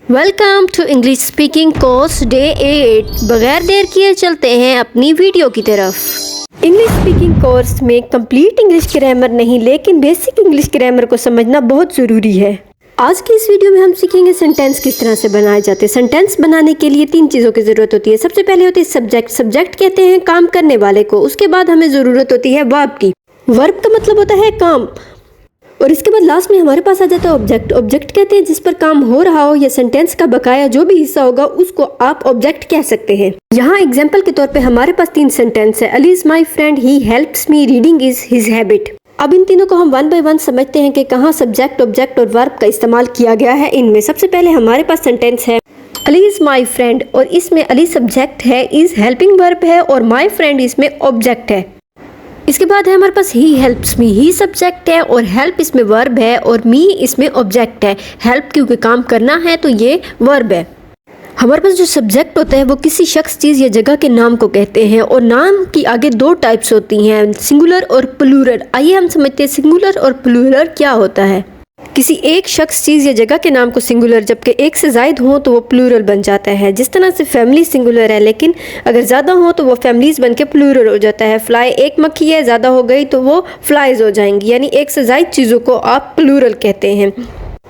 Welcome to English speaking course day 8। बगैर देर किए चलते हैं अपनी वीडियो की तरफ। इंग्लिश स्पीकिंग कोर्स में कंप्लीट इंग्लिश ग्रामर नहीं लेकिन बेसिक इंग्लिश ग्रामर को समझना बहुत ज़रूरी है। आज की इस वीडियो में हम सीखेंगे सेंटेंस किस तरह से बनाए जाते हैं। सेंटेंस बनाने के लिए 3 चीज़ों की ज़रूरत होती है। सबसे पहले होती है सब्जेक्ट। सब्जेक्ट कहते हैं काम करने वाले को। उसके बाद हमें ज़रूरत होती है वर्ब की। वर्ब का मतलब होता है काम, और इसके बाद लास्ट में हमारे पास आ जाता है ऑब्जेक्ट। ऑब्जेक्ट कहते हैं जिस पर काम हो रहा हो या सेंटेंस का बकाया जो भी हिस्सा होगा उसको आप ऑब्जेक्ट कह सकते हैं। यहाँ एग्जांपल के तौर पे हमारे पास 3 सेंटेंस है। Ali is my friend, he helps me, reading is his habit. अब इन तीनों को हम 1 बाय 1 समझते हैं कि कहाँ सब्जेक्ट, ऑब्जेक्ट और वर्ब का इस्तेमाल किया गया है। इनमें सबसे पहले हमारे पास सेंटेंस है अली इज माई फ्रेंड, और इसमें अली सब्जेक्ट है, इज हेल्पिंग वर्ब है और माई फ्रेंड इसमें ऑब्जेक्ट है। इसके बाद है हमारे पास he helps me, he subject है और हेल्प इसमें वर्ब है और मी इसमें ऑब्जेक्ट है। हेल्प क्योंकि काम करना है तो ये वर्ब है। हमारे पास जो सब्जेक्ट होता है वो किसी शख्स, चीज़ या जगह के नाम को कहते हैं, और नाम की आगे 2 टाइप्स होती हैं, सिंगुलर और प्लूरल। आइए हम समझते हैं सिंगुलर और प्लूरल क्या होता है। किसी एक शख्स, चीज़ या जगह के नाम को सिंगुलर, जबकि एक से ज़ायद हो तो वो प्लूरल बन जाता है। जिस तरह से फैमिली सिंगुलर है लेकिन अगर ज़्यादा हो तो वो फैमिलीज बन के प्लूरल हो जाता है। फ्लाई एक मक्खी है, ज़्यादा हो गई तो वो फ्लाइज हो जाएंगी, यानी एक से ज़ायद चीज़ों को आप प्लूरल कहते हैं।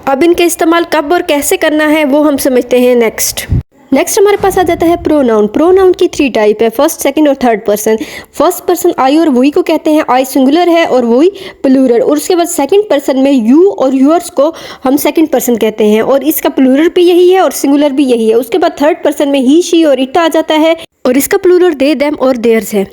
अब इनका इस्तेमाल कब और कैसे करना है वो हम समझते हैं नेक्स्ट हमारे पास आ जाता है प्रोनाउन। प्रोनाउन की 3 टाइप है, फर्स्ट, सेकंड और third person. First person I और वही को कहते हैं, आई सिंगुलर है और वही प्लूरल। और उसके बाद सेकंड पर्सन में यू और यूअर्स को हम सेकंड पर्सन कहते हैं, और इसका प्लूरल भी यही है और सिंगुलर भी यही है। उसके बाद थर्ड पर्सन में ही, शी और इट आ जाता है, और इसका प्लूरल दे, देम और देयर्स है।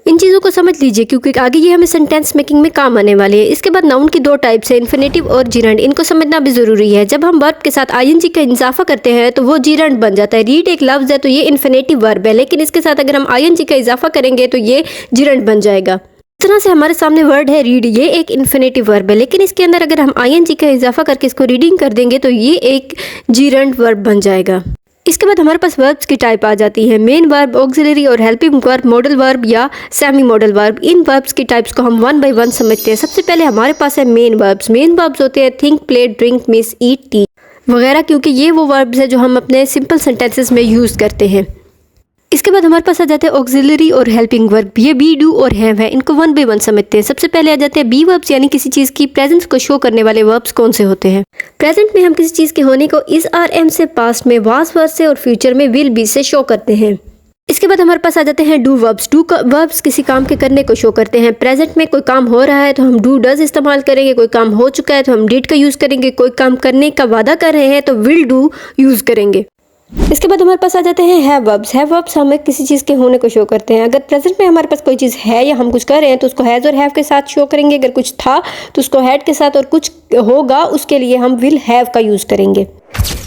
इन चीज़ों को समझ लीजिए क्योंकि आगे ये हमें सेंटेंस मेकिंग में काम आने वाले हैं। इसके बाद नाउन की 2 टाइप्स है, इन्फिनेटिव और जीरंड। इनको समझना भी ज़रूरी है। जब हम वर्ब के साथ आईएनजी का इजाफा करते हैं तो वो जीरंड बन जाता है। रीड एक लफ्ज़ है तो ये इन्फिनेटिव वर्ब है, लेकिन इसके साथ अगर हम आईएनजी का इजाफा करेंगे तो ये जीरंड बन जाएगा। इस तरह से हमारे सामने वर्ड है रीड, ये एक इन्फिनेटिव वर्ब है, लेकिन इसके अंदर अगर हम आईएनजी का इजाफा करके इसको रीडिंग कर देंगे तो ये एक जीरंड वर्ब बन जाएगा। इसके बाद हमारे पास वर्ब्स की टाइप आ जाती है, मेन वर्ब, ऑक्सिलरी और हेल्पिंग वर्ब, मॉडल वर्ब या सेमी मॉडल वर्ब। इन वर्ब्स की टाइप्स को हम 1 बाय 1 समझते हैं। सबसे पहले हमारे पास है मेन वर्ब्स। मेन वर्ब्स होते हैं थिंक, प्ले, ड्रिंक, मिस, ईट, टीच वगैरह, क्योंकि ये वो वर्ब्स है जो हम अपने सिंपल सेंटेंसेस में यूज़ करते हैं। इसके बाद हमारे पास आ जाते हैं ऑक्सिलरी और हेल्पिंग वर्ब। ये बी, डू और हैव है। इनको 1 बाय 1 समझते हैं। सबसे पहले आ जाते हैं बी वर्ब्स, यानी किसी चीज़ की प्रेजेंस को शो करने वाले वर्ब्स कौन से होते हैं। प्रेजेंट में हम किसी चीज़ के होने को इज, आर, एम से, पास्ट में वाज, वर से और फ्यूचर में विल बी से शो करते हैं। इसके बाद हमारे पास आ जाते हैं डू वर्ब्स। डू वर्ब्स किसी काम के करने को शो करते हैं। प्रेजेंट में कोई काम हो रहा है तो हम डू डज इस्तेमाल करेंगे, कोई काम हो चुका है तो हम डिड का यूज़ करेंगे, कोई काम करने का वादा कर रहे हैं तो विल डू यूज़ करेंगे। इसके बाद हमारे पास आ जाते हैं हैव वर्ब्स। हैव वर्ब्स हमें किसी चीज़ के होने को शो करते हैं। अगर प्रेजेंट में हमारे पास कोई चीज़ है या हम कुछ कर रहे हैं तो उसको हैज़ और हैव के साथ शो करेंगे। अगर कुछ था तो उसको हैड के साथ, और कुछ होगा उसके लिए हम विल हैव का यूज़ करेंगे।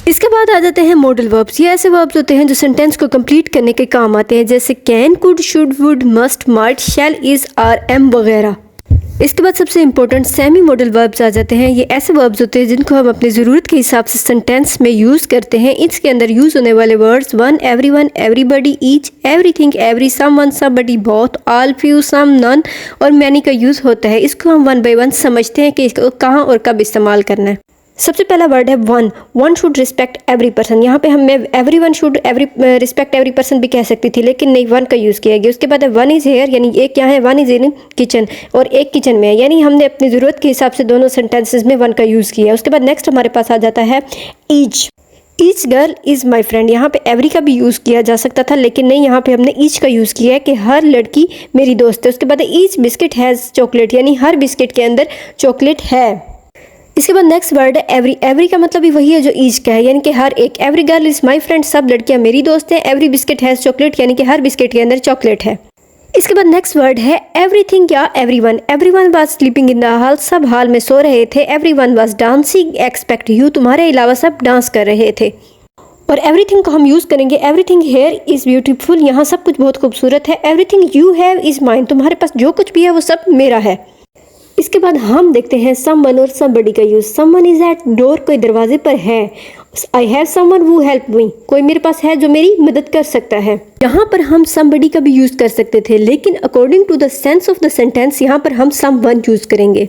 इसके बाद आ जाते हैं मॉडल वर्ब्स। ये ऐसे वर्ब्स होते हैं जो सेंटेंस को कंप्लीट करने के काम आते हैं, जैसे can, could, should, would, must, might, shall, is, are, am वगैरह। इसके बाद सबसे इंपॉर्टेंट सेमी मॉडल वर्ब्स आ जाते हैं। ये ऐसे वर्ब्स होते हैं जिनको हम अपनी ज़रूरत के हिसाब से सेंटेंस में यूज़ करते हैं। इसके अंदर यूज़ होने वाले words one, everyone, everybody, each, everything, every, someone, somebody, both, all, few, some, none और मैनी का यूज़ होता है। इसको हम 1 बाय 1 समझते हैं कि इसको कहाँ और कब इस्तेमाल करना है। सबसे पहला वर्ड है one. One should respect every person. यहाँ पे हम every one should respect every person भी कह सकती थी, लेकिन नहीं, वन का यूज़ किया गया। उसके बाद है वन इज़ हेयर, यानी एक यहाँ है, वन इज़ इन किचन, और एक किचन में है, यानी हमने अपनी ज़रूरत के हिसाब से दोनों सेंटेंसेस में वन का यूज़ किया। उसके बाद नेक्स्ट हमारे पास आ जाता है each. Each girl is my friend. यहाँ पे एवरी का भी यूज़ किया जा सकता था, लेकिन नहीं, यहाँ पे हमने ईच का यूज़ किया है कि हर लड़की मेरी दोस्त है। उसके बाद ईच बिस्किट हैज़ चॉकलेट, यानी हर बिस्किट के अंदर चॉकलेट है। इसके बाद नेक्स्ट वर्ड है एवरी। एवरी का मतलब भी वही है जो ईच का है, यानी कि हर एक। Every girl is my friend, सब लड़कियां मेरी दोस्त हैं। एवरी बिस्किट हैज़ चॉकलेट, यानी कि हर बिस्किट के अंदर चॉकलेट है। इसके बाद नेक्स्ट वर्ड है एवरीथिंग या everyone. Everyone was sleeping in the hall, सब हाल में सो रहे थे। Everyone was dancing expect you, तुम्हारे अलावा सब डांस कर रहे थे। और एवरीथिंग को हम यूज़ करेंगे एवरीथिंग हेयर इज़ ब्यूटीफुल, यहाँ सब कुछ बहुत खूबसूरत है। Everything you have is mine, तुम्हारे पास जो कुछ भी है वो सब मेरा है। इसके बाद हम देखते हैं समवन और समबडी का use. Someone is at door, कोई दरवाजे पर है। I have someone who help me, कोई मेरे पास है जो मेरी मदद कर सकता है। यहाँ पर हम समबडी का भी यूज़ कर सकते थे, लेकिन according to the sense of the sentence यहाँ पर हम समवन यूज़ करेंगे।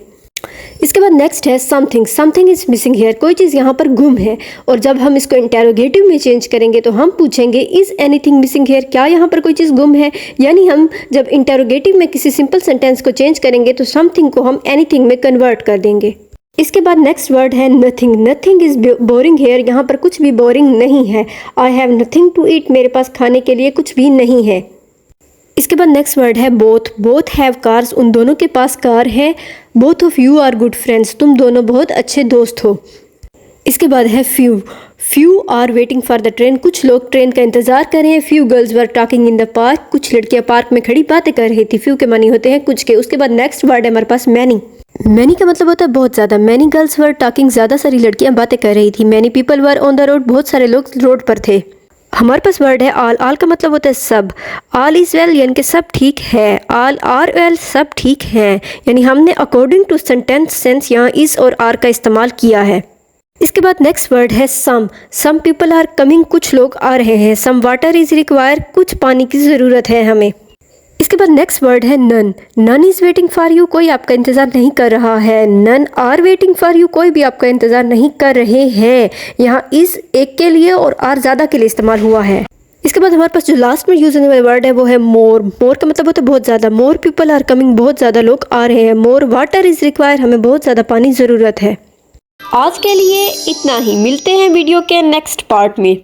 इसके बाद नेक्स्ट है something. Something is missing hair, कोई चीज़ यहाँ पर गुम है। और जब हम इसको इंटेरोगेटिव में चेंज करेंगे तो हम पूछेंगे इज़ एनीथिंग मिसिंग हेयर, क्या यहाँ पर कोई चीज़ गुम है। यानी हम जब इंटेरोगेटिव में किसी सिंपल सेंटेंस को चेंज करेंगे तो समथिंग को हम एनीथिंग में कन्वर्ट कर देंगे। इसके बाद नेक्स्ट वर्ड है nothing. Nothing is boring here, यहाँ पर कुछ भी बोरिंग नहीं है। I have nothing to eat, मेरे पास खाने के लिए कुछ भी नहीं है। इसके बाद नेक्स्ट वर्ड है बोथ। बोथ हैव कार्स, उन दोनों के पास कार है। Both of you are good friends, तुम दोनों बहुत अच्छे दोस्त हो। इसके बाद है few. Few are waiting for the train, कुछ लोग ट्रेन का इंतजार कर रहे हैं। Few girls were talking in the park, कुछ लड़कियां पार्क में खड़ी बातें कर रही थी। फ्यू के मानी होते हैं कुछ के। उसके बाद नेक्स्ट वर्ड है हमारे पास मैनी। मैनी का मतलब होता है बहुत ज़्यादा। मैनी गर्ल्स वर टॉकिंग, ज़्यादा सारी लड़कियां बातें कर रही थी। Many people were on the road, बहुत सारे लोग रोड पर थे। हमारे पास वर्ड है ऑल। ऑल का मतलब होता है सब। ऑल इज़ वेल यानी कि सब ठीक है। ऑल आर वेल, सब ठीक हैं। यानी हमने अकॉर्डिंग टू सेंटेंस सेंस यहाँ इज़ और आर का इस्तेमाल किया है। इसके बाद नेक्स्ट वर्ड है सम। सम पीपल आर कमिंग, कुछ लोग आ रहे हैं। सम वाटर इज़ रिक्वायर, कुछ पानी की ज़रूरत है हमें। इसके बाद नेक्स्ट वर्ड है none. None is waiting for you, कोई आपका इंतज़ार नहीं कर रहा है। None are waiting for you, कोई भी आपका इंतज़ार नहीं कर रहे हैं। यहाँ इज़ एक के लिए और आर ज़्यादा के लिए इस्तेमाल हुआ है। इसके बाद हमारे पास जो लास्ट में यूज़ होने वाला वर्ड है वो है मोर। मोर का मतलब होता है बहुत ज़्यादा। मोर पीपल आर कमिंग, बहुत ज़्यादा लोग आ रहे हैं। मोर वाटर इज़ रिक्वायर, हमें बहुत ज़्यादा पानी ज़रूरत है। आज के लिए इतना ही, मिलते हैं वीडियो के नेक्स्ट पार्ट में।